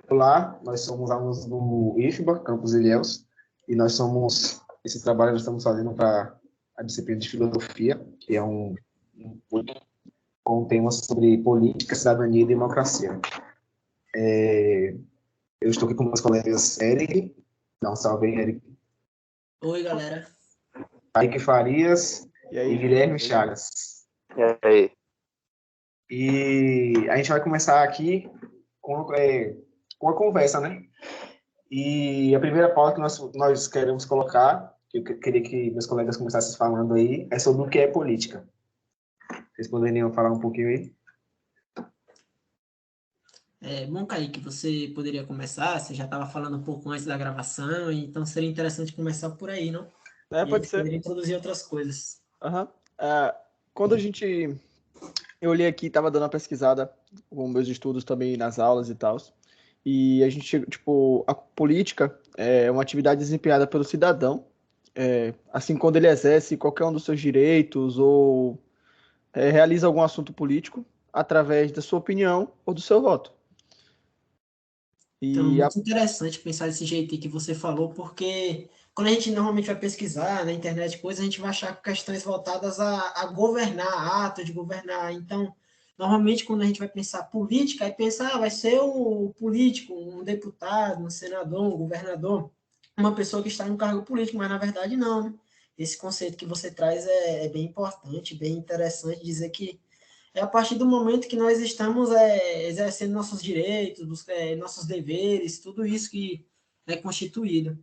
Olá, nós somos alunos do IFBA, Campus Ilhéus, e esse trabalho nós estamos fazendo para a disciplina de filosofia, que é com temas sobre política, cidadania e democracia. Eu estou aqui com meus colegas Eric, dá um salve aí, Eric. Oi, galera. Kaique Farias e Guilherme Chagas. E aí? E a gente vai começar aqui com a conversa, né? E a primeira pauta que nós queremos colocar, que eu queria que meus colegas começassem falando aí, é sobre o que é política. Vocês poderiam falar um pouquinho aí? Bom, Kaique, você poderia começar? Você já estava falando um pouco antes da gravação, então seria interessante começar por aí, não? Pode ser. Poderia introduzir outras coisas. Quando eu olhei aqui, estava dando uma pesquisada com meus estudos também nas aulas e tal, e a gente, a política é uma atividade desempenhada pelo cidadão, assim, quando ele exerce qualquer um dos seus direitos ou realiza algum assunto político através da sua opinião ou do seu voto. Então, muito interessante pensar desse jeito aí que você falou, porque quando a gente normalmente vai pesquisar na internet coisas, a gente vai achar questões voltadas a governar, ato de governar. Então, normalmente quando a gente vai pensar política, aí pensa, vai ser um político, um deputado, um senador, um governador, uma pessoa que está no cargo político, mas na verdade não, né? Esse conceito que você traz é bem importante, bem interessante dizer que é a partir do momento que nós estamos exercendo nossos direitos, nossos deveres, tudo isso que é constituído.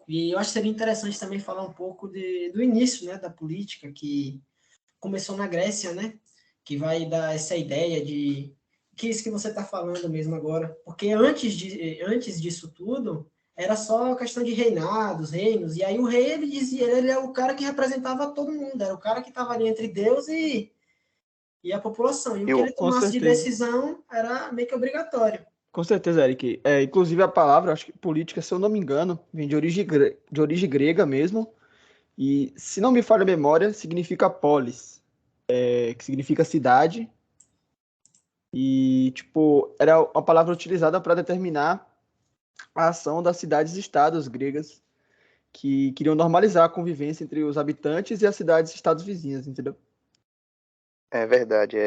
E eu acho que seria interessante também falar um pouco do início, né, da política, que começou na Grécia, né, que vai dar essa ideia de que isso que você está falando mesmo agora. Porque antes disso tudo, era só questão de reinados, reinos, e aí o rei, ele dizia, ele é o cara que representava todo mundo, era o cara que estava ali entre Deus e a população. E o que ele tomasse de decisão era meio que obrigatório. Com certeza, Eric. Inclusive a palavra, acho que política, se eu não me engano, vem de origem grega mesmo. E, se não me falha a memória, significa polis, que significa cidade. E, era uma palavra utilizada para determinar a ação das cidades-estados gregas que queriam normalizar a convivência entre os habitantes e as cidades-estados vizinhas, entendeu? É verdade.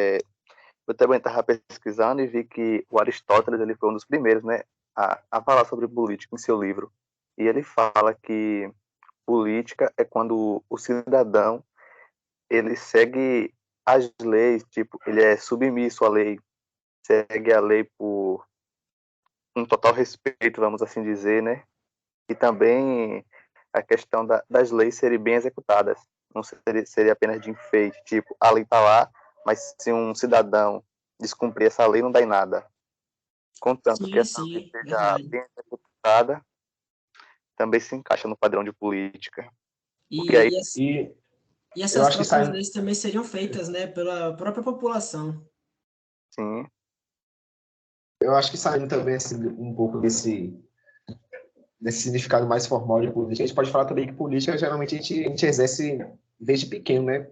Eu também estava pesquisando e vi que o Aristóteles ele foi um dos primeiros, né, a falar sobre política em seu livro. E ele fala que política é quando o cidadão ele segue as leis, ele é submisso à lei, segue a lei por um total respeito, vamos assim dizer, né? E também a questão das leis serem bem executadas. Não seria apenas de enfeite, a lei está lá, mas se um cidadão descumprir essa lei, não dá em nada. Contanto que essa lei seja bem executada, também se encaixa no padrão de política. E essas próprias leis também seriam feitas, né, pela própria população. Sim. Eu acho que saindo também assim, um pouco desse significado mais formal de política, a gente pode falar também que política geralmente a gente exerce desde pequeno, né?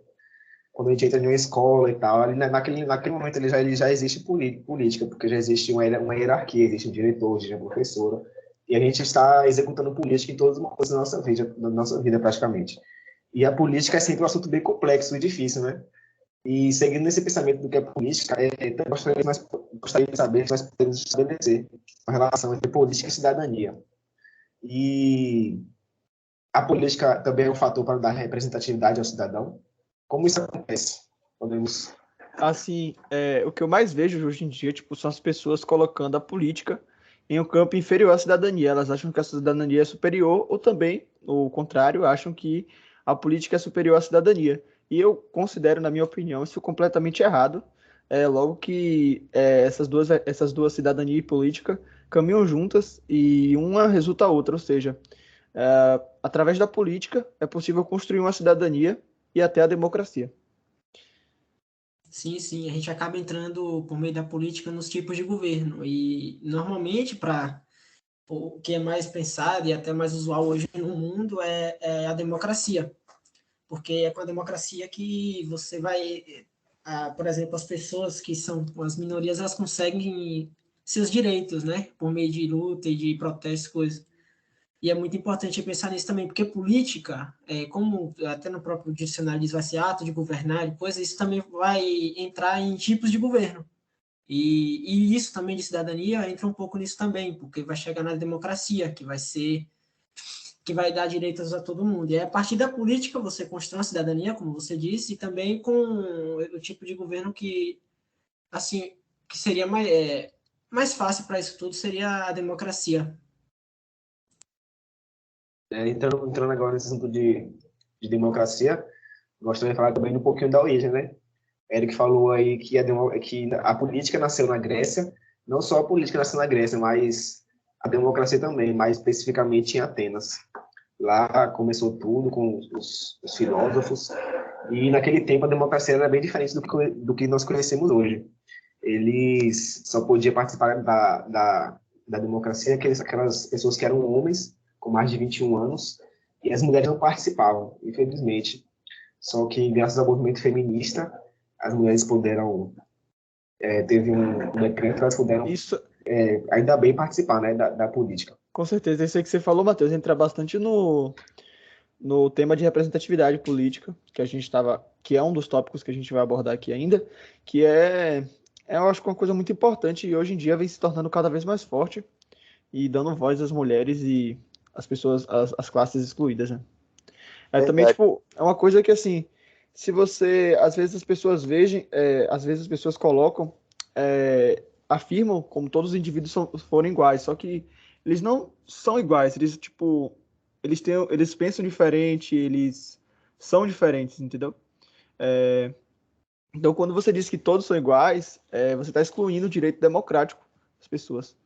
Quando a gente entra em uma escola e tal, ali, naquele momento ele já existe política, porque já existe uma hierarquia, existe um diretor, existe uma professora, e a gente está executando política em todas as coisas da nossa vida praticamente. E a política é sempre um assunto bem complexo e difícil, né? E seguindo esse pensamento do que é política, eu gostaria de saber se nós podemos estabelecer uma relação entre política e cidadania. E a política também é um fator para dar representatividade ao cidadão. Como isso acontece? Podemos... Assim, o que eu mais vejo hoje em dia, são as pessoas colocando a política em um campo inferior à cidadania. Elas acham que a cidadania é superior, ou também, o contrário, acham que a política é superior à cidadania. E eu considero, na minha opinião, isso completamente errado. Logo que essas duas, cidadania e política, caminham juntas e uma resulta a outra. Ou seja, através da política é possível construir uma cidadania e até a democracia. Sim, sim, a gente acaba entrando por meio da política nos tipos de governo. E normalmente, o que é mais pensado e até mais usual hoje no mundo é a democracia. Porque é com a democracia que você vai, por exemplo, as pessoas que são as minorias, elas conseguem seus direitos, né? Por meio de luta e de protestos, coisas. E é muito importante pensar nisso também, porque política, como até no próprio dicionário diz, vai ser ato de governar, depois isso também vai entrar em tipos de governo. E isso também de cidadania entra um pouco nisso também, porque vai chegar na democracia, que vai dar direitos a todo mundo. E a partir da política você constrói a cidadania, como você disse, e também com o tipo de governo que, assim, que seria mais fácil para isso tudo seria a democracia. Entrando agora nesse assunto de democracia, gostaria de falar também um pouquinho da origem, né? Eric falou aí que a política nasceu na Grécia, não só a política nasceu na Grécia, mas a democracia também, mais especificamente em Atenas. Lá começou tudo com os filósofos, e naquele tempo a democracia era bem diferente do que nós conhecemos hoje. Eles só podiam participar da democracia aquelas pessoas que eram homens, com mais de 21 anos, e as mulheres não participavam, infelizmente. Só que, graças ao movimento feminista, as mulheres puderam, teve um decreto, elas puderam, ainda bem, participar, né, da política. Com certeza, isso aí que você falou, Matheus, entra bastante no tema de representatividade política, que é um dos tópicos que a gente vai abordar aqui ainda, que eu acho que uma coisa muito importante e hoje em dia vem se tornando cada vez mais forte e dando voz às mulheres e às pessoas, às classes excluídas, né? Também, tipo, é uma coisa que, assim, se você, às vezes as pessoas vejam, às vezes as pessoas colocam, afirmam como todos os indivíduos foram iguais, só que eles não são iguais, eles, tipo, eles pensam diferente, eles são diferentes, entendeu? Então, quando você diz que todos são iguais, você está excluindo o direito democrático das pessoas.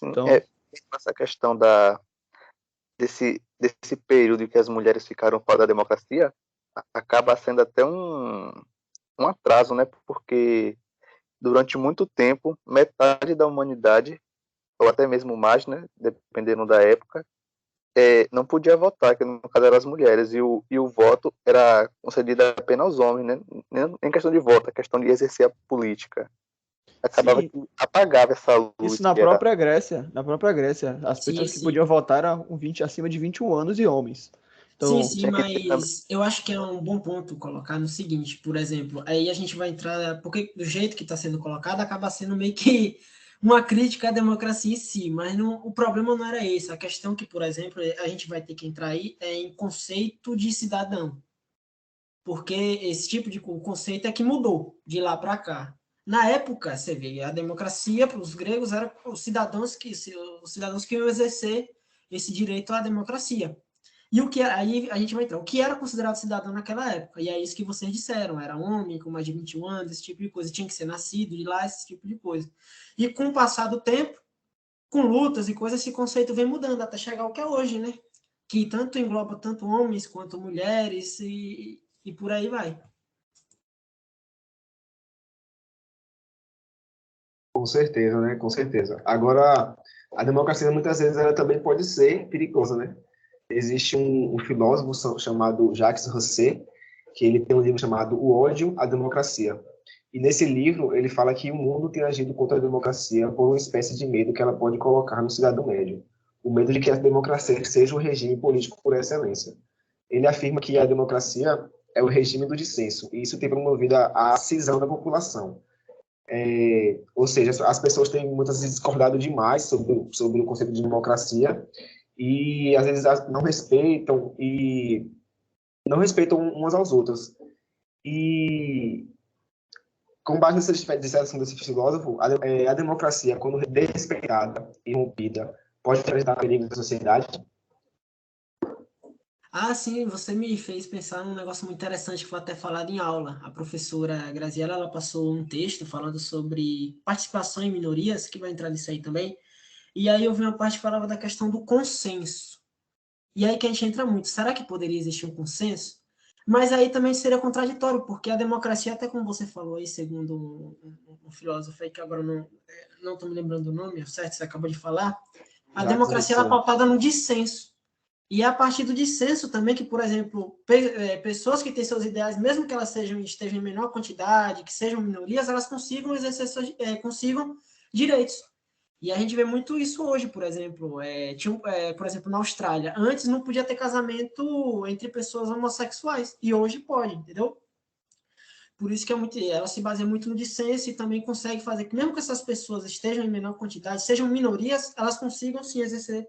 Então, essa questão desse período em que as mulheres ficaram fora da democracia acaba sendo até um atraso, né? Porque durante muito tempo, metade da humanidade, ou até mesmo mais, né? Dependendo da época, não podia votar, que no caso eram as mulheres, e o voto era concedido apenas aos homens, né? Nem questão de voto, é questão de exercer a política. Acabava que apagava essa luz. Isso na própria Grécia. As pessoas que podiam votar eram acima de 21 anos e homens. Então, sim, mas eu acho que é um bom ponto colocar no seguinte, por exemplo, aí a gente vai entrar, porque do jeito que está sendo colocado, acaba sendo meio que uma crítica à democracia em si, mas o problema não era esse. A questão que, por exemplo, a gente vai ter que entrar aí é em conceito de cidadão. Porque esse tipo de conceito é que mudou de lá para cá. Na época, você vê, a democracia para os gregos era os cidadãos que iam exercer esse direito à democracia. E aí a gente vai entrar, o que era considerado cidadão naquela época? E é isso que vocês disseram, era homem com mais de 21 anos, esse tipo de coisa, tinha que ser nascido de lá, esse tipo de coisa. E com o passar do tempo, com lutas e coisas, esse conceito vem mudando até chegar ao que é hoje, né? Que tanto engloba tanto homens quanto mulheres e por aí vai. Com certeza, né? Com certeza. Agora, a democracia muitas vezes ela também pode ser perigosa, né? Existe um filósofo chamado Jacques Rousseau, que ele tem um livro chamado O Ódio à Democracia. E nesse livro ele fala que o mundo tem agido contra a democracia por uma espécie de medo que ela pode colocar no cidadão médio. O medo de que a democracia seja o regime político por excelência. Ele afirma que a democracia é o regime do dissenso, e isso tem promovido a cisão da população. Ou seja, as pessoas têm muitas vezes discordado demais sobre o conceito de democracia, e às vezes não respeitam umas às outras. E com base nessa dissertação desse filósofo, a democracia, quando desrespeitada e rompida, pode trazer perigo à sociedade. Ah, sim, você me fez pensar num negócio muito interessante que foi até falado em aula. A professora Graziela, ela passou um texto falando sobre participação em minorias, que vai entrar nisso aí também. E aí eu vi uma parte que falava da questão do consenso. E aí que a gente entra muito. Será que poderia existir um consenso? Mas aí também seria contraditório, porque a democracia, até como você falou aí, segundo um filósofo aí, que agora não estou me lembrando do nome, certo? Você acabou de falar. A democracia é pautada no dissenso. E é a partir do dissenso também que, por exemplo, pessoas que têm seus ideais, mesmo que elas estejam em menor quantidade, que sejam minorias, elas consigam exercer, consigam direitos. E a gente vê muito isso hoje, por exemplo. Por exemplo, na Austrália, antes não podia ter casamento entre pessoas homossexuais, e hoje pode, entendeu? Por isso que ela se baseia muito no dissenso e também consegue fazer que, mesmo que essas pessoas estejam em menor quantidade, sejam minorias, elas consigam sim exercer,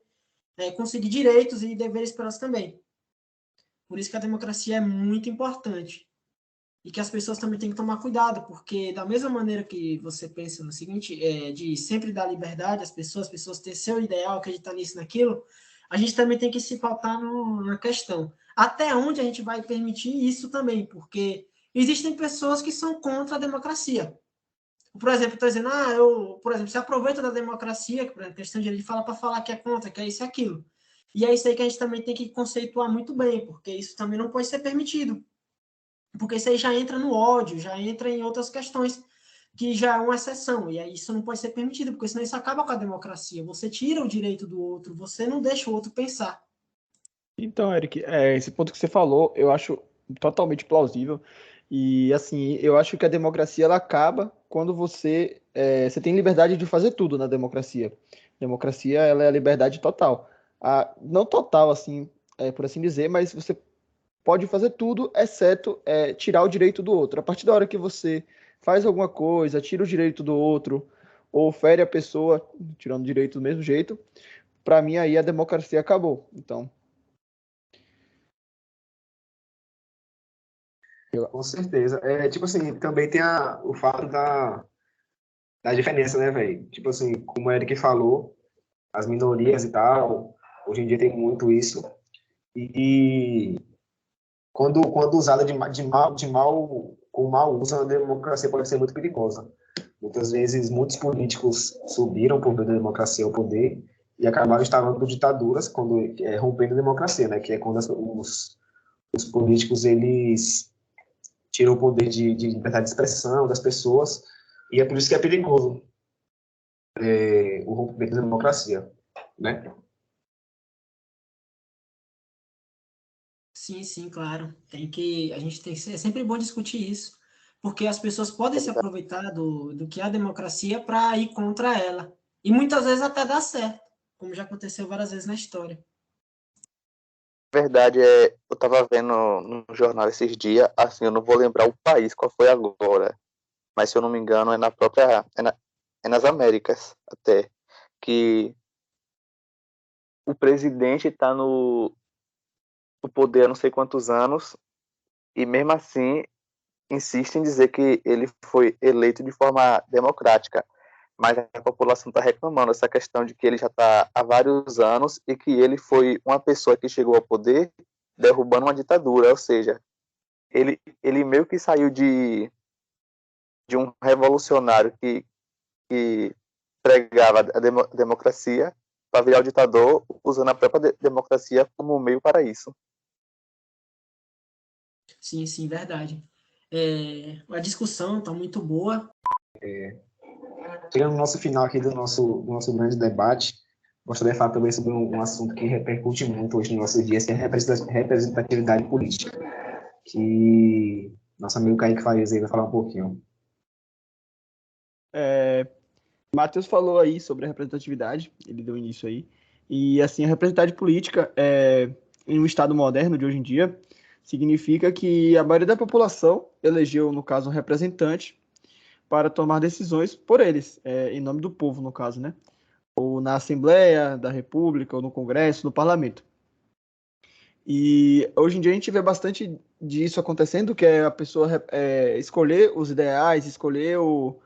conseguir direitos e deveres para elas também. Por isso que a democracia é muito importante. E que as pessoas também têm que tomar cuidado, porque da mesma maneira que você pensa no seguinte, de sempre dar liberdade às pessoas ter seu ideal, acreditar nisso, naquilo, a gente também tem que se pautar na questão. Até onde a gente vai permitir isso também, porque existem pessoas que são contra a democracia. Por exemplo, estou dizendo, por exemplo, se aproveita da democracia, que por exemplo, questão de direito, fala para falar que é contra, que é isso e aquilo. E é isso aí que a gente também tem que conceituar muito bem, porque isso também não pode ser permitido. Porque isso aí já entra no ódio, já entra em outras questões que já é uma exceção. E aí isso não pode ser permitido, porque senão isso acaba com a democracia. Você tira o direito do outro, você não deixa o outro pensar. Então, Eric, esse ponto que você falou, eu acho totalmente plausível. E, assim, eu acho que a democracia ela acaba quando você tem liberdade de fazer tudo na democracia. Democracia, ela é a liberdade total. Não total, assim, por assim dizer, mas você pode fazer tudo, exceto tirar o direito do outro. A partir da hora que você faz alguma coisa, tira o direito do outro, ou fere a pessoa, tirando o direito do mesmo jeito, para mim aí a democracia acabou. Então, Com certeza. Tipo assim, também tem o fato da diferença, né, velho? Tipo assim, como o Eric falou, as minorias e tal, hoje em dia tem muito isso. E quando usada com mau uso, a democracia pode ser muito perigosa. Muitas vezes, muitos políticos subiram por meio da democracia ao poder e acabaram instalando ditaduras, rompendo a democracia, né? Que é quando os políticos, eles tiram o poder de liberdade de expressão das pessoas, e é por isso que é perigoso o rompimento da democracia, né? Sim, sim, claro. A gente tem que ser, é sempre bom discutir isso, porque as pessoas podem se aproveitar do que é a democracia para ir contra ela. E muitas vezes até dá certo, como já aconteceu várias vezes na história. Verdade, eu tava vendo no jornal esses dias, assim, eu não vou lembrar o país, qual foi agora, mas se eu não me engano é nas Américas até, que o presidente está no poder há não sei quantos anos e mesmo assim insiste em dizer que ele foi eleito de forma democrática, mas a população está reclamando essa questão de que ele já está há vários anos e que ele foi uma pessoa que chegou ao poder derrubando uma ditadura, ou seja, ele meio que saiu de um revolucionário que pregava a democracia para virar o ditador usando a própria democracia como meio para isso. Sim, sim, verdade. A discussão está muito boa. Chegando no nosso final aqui do nosso grande debate, gostaria de falar também sobre um assunto que repercute muito hoje nos nossos dias, que é a representatividade política, que nosso amigo Kaique Farias aí vai falar um pouquinho. Matheus falou aí sobre a representatividade, ele deu início aí, e assim, a representatividade política em um Estado moderno de hoje em dia significa que a maioria da população elegeu, no caso, um representante para tomar decisões por eles, em nome do povo, no caso, né? Ou na Assembleia da República, ou no Congresso, no Parlamento. E hoje em dia a gente vê bastante disso acontecendo, que é a pessoa escolher os ideais, escolher o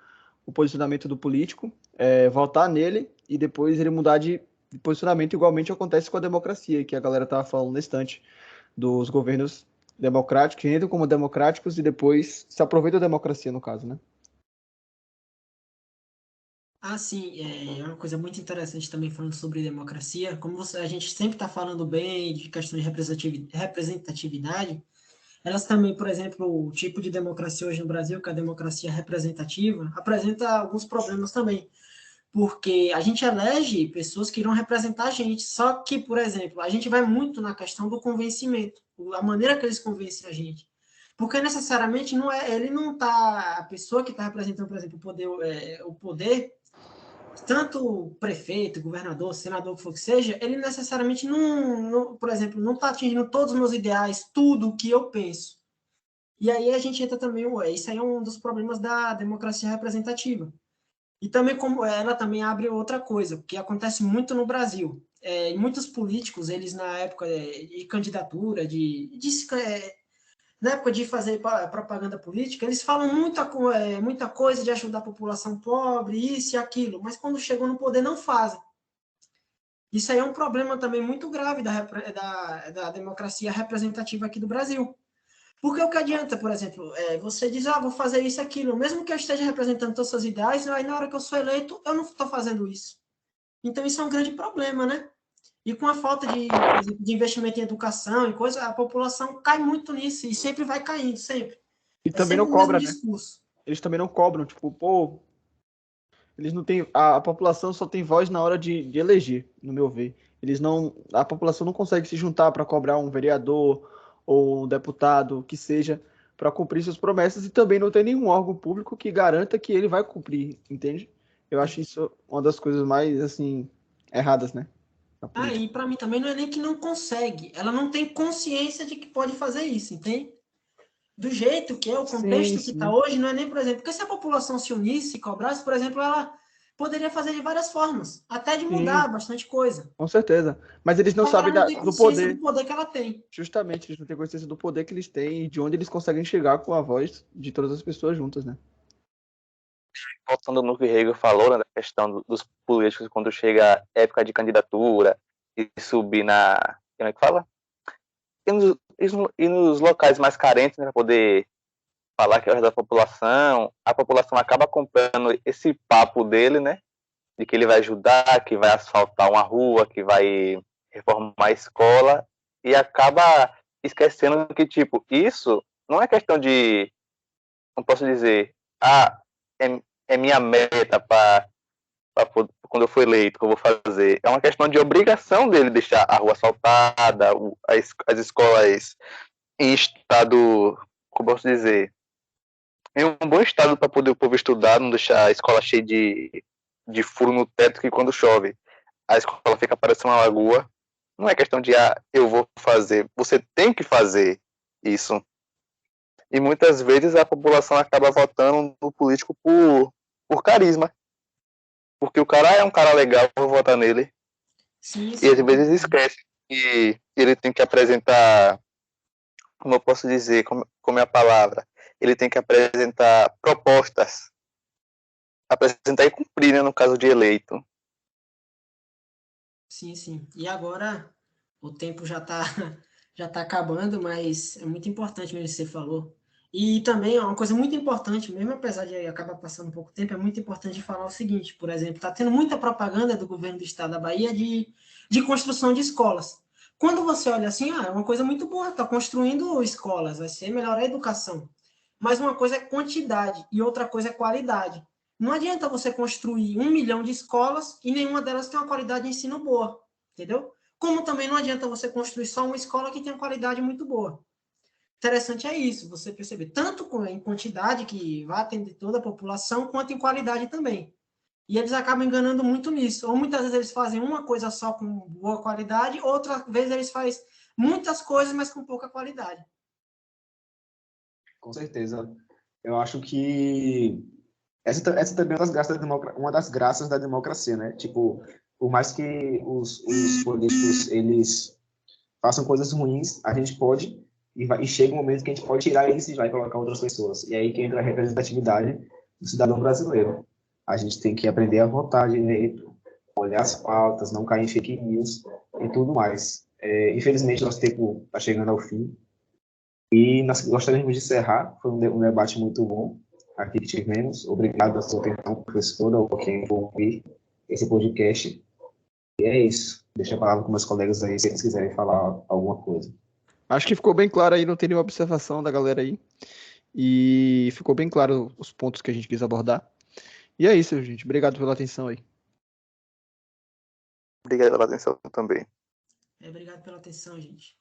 posicionamento do político, votar nele e depois ele mudar de posicionamento, igualmente acontece com a democracia, que a galera estava falando na estante dos governos democráticos, que entram como democráticos e depois se aproveitam da democracia, no caso, né? Sim, é uma coisa muito interessante também falando sobre democracia. A gente sempre está falando bem de questão de representatividade, elas também, por exemplo, o tipo de democracia hoje no Brasil, que é a democracia representativa, apresenta alguns problemas também, porque a gente elege pessoas que irão representar a gente, só que, por exemplo, a gente vai muito na questão do convencimento, a maneira que eles convencem a gente. Porque necessariamente ele não está, a pessoa que está representando, por exemplo, o poder tanto prefeito, governador, senador, o que for que seja, ele necessariamente por exemplo, não está atingindo todos os meus ideais, tudo o que eu penso. E aí a gente entra também, isso aí é um dos problemas da democracia representativa. E também como ela também abre outra coisa, que acontece muito no Brasil. Muitos políticos, eles na época de candidatura, na época de fazer propaganda política, eles falam muita coisa de ajudar a população pobre, isso e aquilo, mas quando chegam no poder não fazem. Isso aí é um problema também muito grave da democracia representativa aqui do Brasil. Porque o que adianta, por exemplo, você diz, vou fazer isso, aquilo, mesmo que eu esteja representando todas as suas ideias, aí na hora que eu sou eleito, eu não estou fazendo isso. Então isso é um grande problema, né? E com a falta de investimento em educação e coisa, a população cai muito nisso e sempre vai caindo, sempre. E também sempre não cobra, né? Discurso. Eles também não cobram, tipo, pô, eles não têm, a população só tem voz na hora de eleger, no meu ver. A população não consegue se juntar para cobrar um vereador ou um deputado, que seja, para cumprir suas promessas, e também não tem nenhum órgão público que garanta que ele vai cumprir, entende? Eu acho isso uma das coisas mais, assim, erradas, né? E para mim também não é nem que não consegue, ela não tem consciência de que pode fazer isso, entende? Do jeito que é, o contexto que está hoje, não é nem, por exemplo, porque se a população se unisse e cobrasse, por exemplo, ela poderia fazer de várias formas, até de mudar bastante coisa. Com certeza. Mas eles não sabem do poder. Do poder que ela tem. Justamente, eles não têm consciência do poder que eles têm e de onde eles conseguem chegar com a voz de todas as pessoas juntas, né? Voltando no que o Hegel falou, né, da questão dos políticos quando chega a época de candidatura e subir como é que fala? E nos locais mais carentes, né, para poder falar que é o resto da população, a população acaba comprando esse papo dele, né, de que ele vai ajudar, que vai asfaltar uma rua, que vai reformar a escola, e acaba esquecendo que, tipo, isso não é questão de, não posso dizer, é minha meta para quando eu for eleito, que eu vou fazer. É uma questão de obrigação dele deixar a rua asfaltada, as escolas em estado, como posso dizer, em um bom estado para poder o povo estudar, não deixar a escola cheia de furo no teto, que quando chove a escola fica parecendo uma lagoa. Não é questão de, eu vou fazer. Você tem que fazer isso. E muitas vezes a população acaba votando no político por carisma. Porque o cara é um cara legal, vou votar nele. Sim. E às vezes esquece que ele tem que apresentar, como eu posso dizer, como é a palavra, ele tem que apresentar propostas. Apresentar e cumprir, né, no caso de eleito. Sim. E agora o tempo já tá acabando, mas é muito importante mesmo que você falou. E também é uma coisa muito importante, mesmo apesar de acabar passando um pouco tempo, é muito importante falar o seguinte, por exemplo, está tendo muita propaganda do governo do estado da Bahia de construção de escolas. Quando você olha assim, é uma coisa muito boa, está construindo escolas, vai ser melhorar a educação. Mas uma coisa é quantidade e outra coisa é qualidade. Não adianta você construir 1 milhão de escolas e nenhuma delas tem uma qualidade de ensino boa, entendeu? Como também não adianta você construir só uma escola que tenha qualidade muito boa. Interessante é isso, você perceber, tanto em quantidade, que vai atender toda a população, quanto em qualidade também. E eles acabam enganando muito nisso. Ou muitas vezes eles fazem uma coisa só com boa qualidade, outra vez eles fazem muitas coisas, mas com pouca qualidade. Com certeza. Eu acho que essa também é uma das graças da democracia, né? Tipo, por mais que os políticos eles façam coisas ruins, a gente pode e chega um momento que a gente pode tirar eles e vai colocar outras pessoas. E aí que entra a representatividade do cidadão brasileiro. A gente tem que aprender a votar direito, olhar as pautas, não cair em fake news e tudo mais. Infelizmente, nosso tempo está chegando ao fim. E nós gostaríamos de encerrar. Foi um debate muito bom aqui que tivemos. Obrigado pela sua atenção, professora, ou quem for ouvir esse podcast. E é isso. Deixa a palavra com meus colegas aí, se eles quiserem falar alguma coisa. Acho que ficou bem claro aí, não tem nenhuma observação da galera aí. E ficou bem claro os pontos que a gente quis abordar. E é isso, gente. Obrigado pela atenção aí. Obrigado pela atenção também. Obrigado pela atenção, gente.